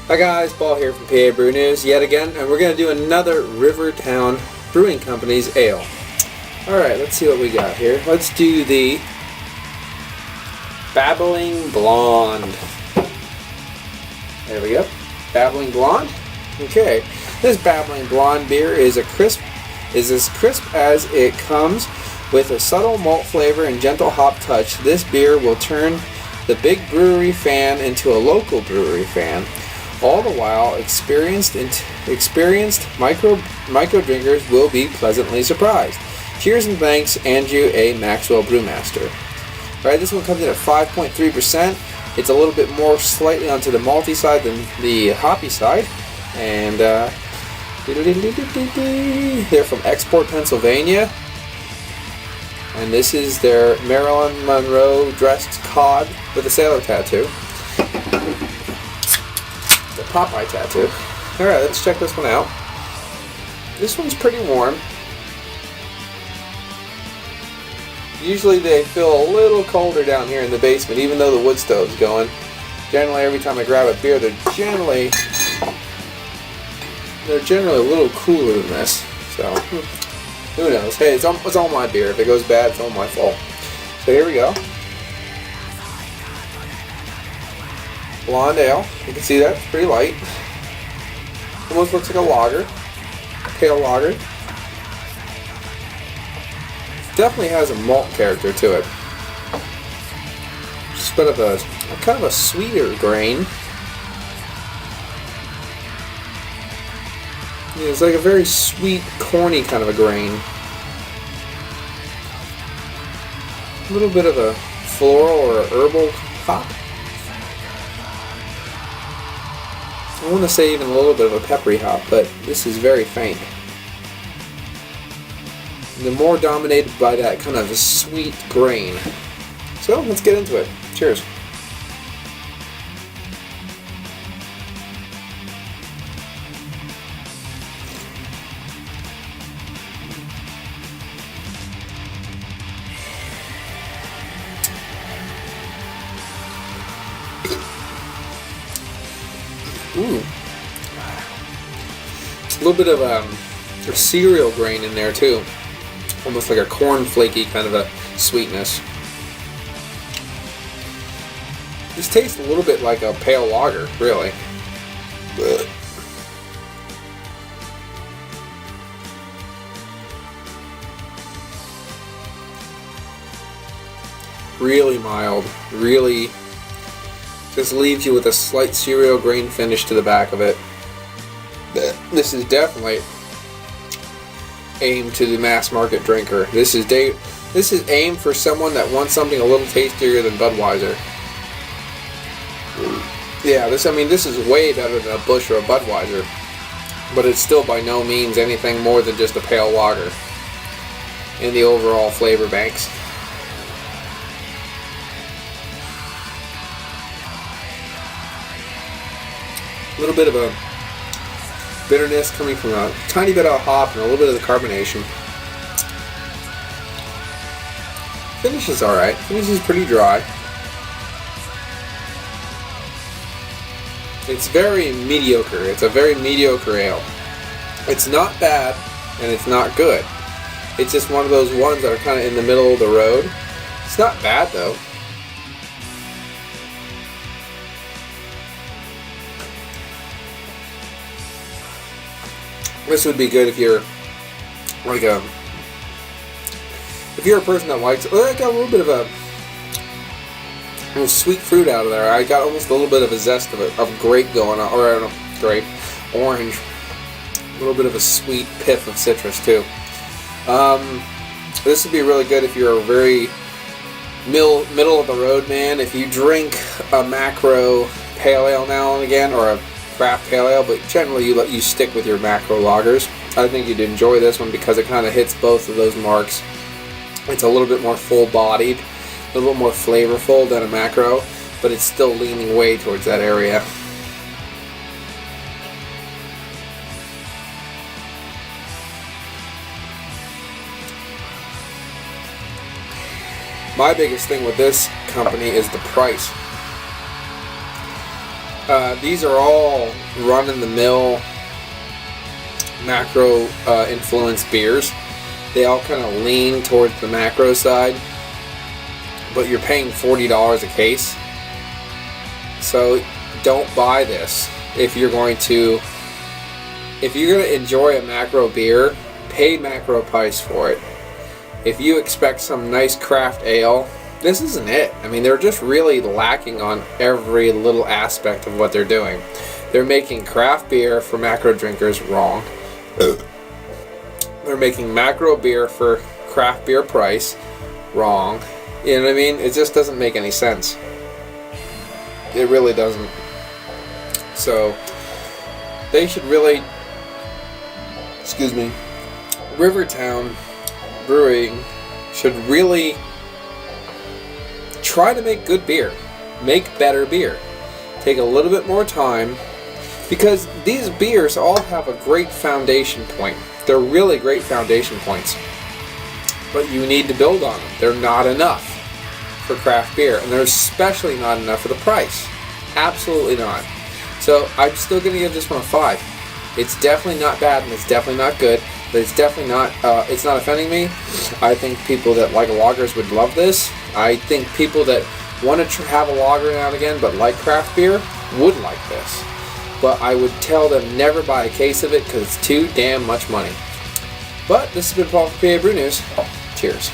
Hi guys, Paul here from PABrewNews yet again, and we're going to do another Rivertowne Brewing Company's ale. Alright, let's see what we got here. Let's do the Babbling Blonde. There we go. Babbling Blonde. Okay, this Babbling Blonde beer is as crisp as it comes, with a subtle malt flavor and gentle hop touch. This beer will turn the big brewery fan into a local brewery fan. All the while, experienced micro drinkers will be pleasantly surprised. Cheers and thanks, Andrew A. Maxwell Brewmaster. Alright, this one comes in at 5.3%. It's a little bit more slightly onto the malty side than the hoppy side. And they're from Export, Pennsylvania. And this is their Marilyn Monroe dressed cod with a sailor tattoo. The Popeye tattoo. Alright, let's check this one out. This one's pretty warm. Usually they feel a little colder down here in the basement, even though the wood stove's going. Generally, every time I grab a beer, they're generally a little cooler than this. So, who knows? Hey, it's all my beer. If it goes bad, it's all my fault. So here we go. Blonde ale. You can see that. It's pretty light. Almost looks like a lager. Pale lager. Definitely has a malt character to it. Just a bit of a kind of a sweeter grain. Yeah, it's like a very sweet, corny kind of a grain. A little bit of a floral or a herbal hop. I want to say even a little bit of a peppery hop, but this is very faint. They're more dominated by that kind of a sweet grain. So let's get into it. Cheers. Ooh. A little bit of a cereal grain in there too. Almost like a corn flaky kind of a sweetness. This tastes a little bit like a pale lager, really. Ugh. Really mild, really just leaves you with a slight cereal grain finish to the back of it. This is definitely aimed to the mass market drinker. This is aimed for someone that wants something a little tastier than Budweiser. Yeah, this is way better than a Busch or a Budweiser, but it's still by no means anything more than just a pale lager in the overall flavor banks. A little bit of a bitterness coming from a tiny bit of hop and a little bit of the carbonation. Finish is alright. Finish is pretty dry. It's very mediocre. It's a very mediocre ale. It's not bad and it's not good. It's just one of those ones that are kind of in the middle of the road. It's not bad though. This would be good if you're like if you're a person that likes. I got a little bit of a sweet fruit out of there. I got almost a little bit of a zest of grape going on, or I don't know, grape, orange. A little bit of a sweet pith of citrus too. This would be really good if you're a very middle of the road man. If you drink a macro pale ale now and again, or a craft pale ale, but generally you stick with your macro lagers. I think you'd enjoy this one because it kind of hits both of those marks. It's a little bit more full-bodied, a little bit more flavorful than a macro, but it's still leaning way towards that area. My biggest thing with this company is the price. These are all run-in-the-mill macro influenced beers. They all kind of lean towards the macro side, but you're paying $40 a case. So don't buy this. If you're going to enjoy a macro beer, pay macro price for it. If you expect some nice craft ale, this isn't it. I mean, they're just really lacking on every little aspect of what they're doing. They're making craft beer for macro drinkers wrong. They're making macro beer for craft beer price wrong. You know what I mean? It just doesn't make any sense. It really doesn't. So they should really, Rivertowne Brewing should really try to make good beer. Make better beer. Take a little bit more time, because these beers all have a great foundation point. They're really great foundation points. But you need to build on them. They're not enough for craft beer, and they're especially not enough for the price. Absolutely not. So I'm still going to give this one a 5. It's definitely not bad, and it's definitely not good, but it's definitely not, it's not offending me. I think people that like lagers would love this. I think people that want to have a lager now and again but like craft beer would like this. But I would tell them never buy a case of it because it's too damn much money. But this has been Paul from PA Brew News. Cheers.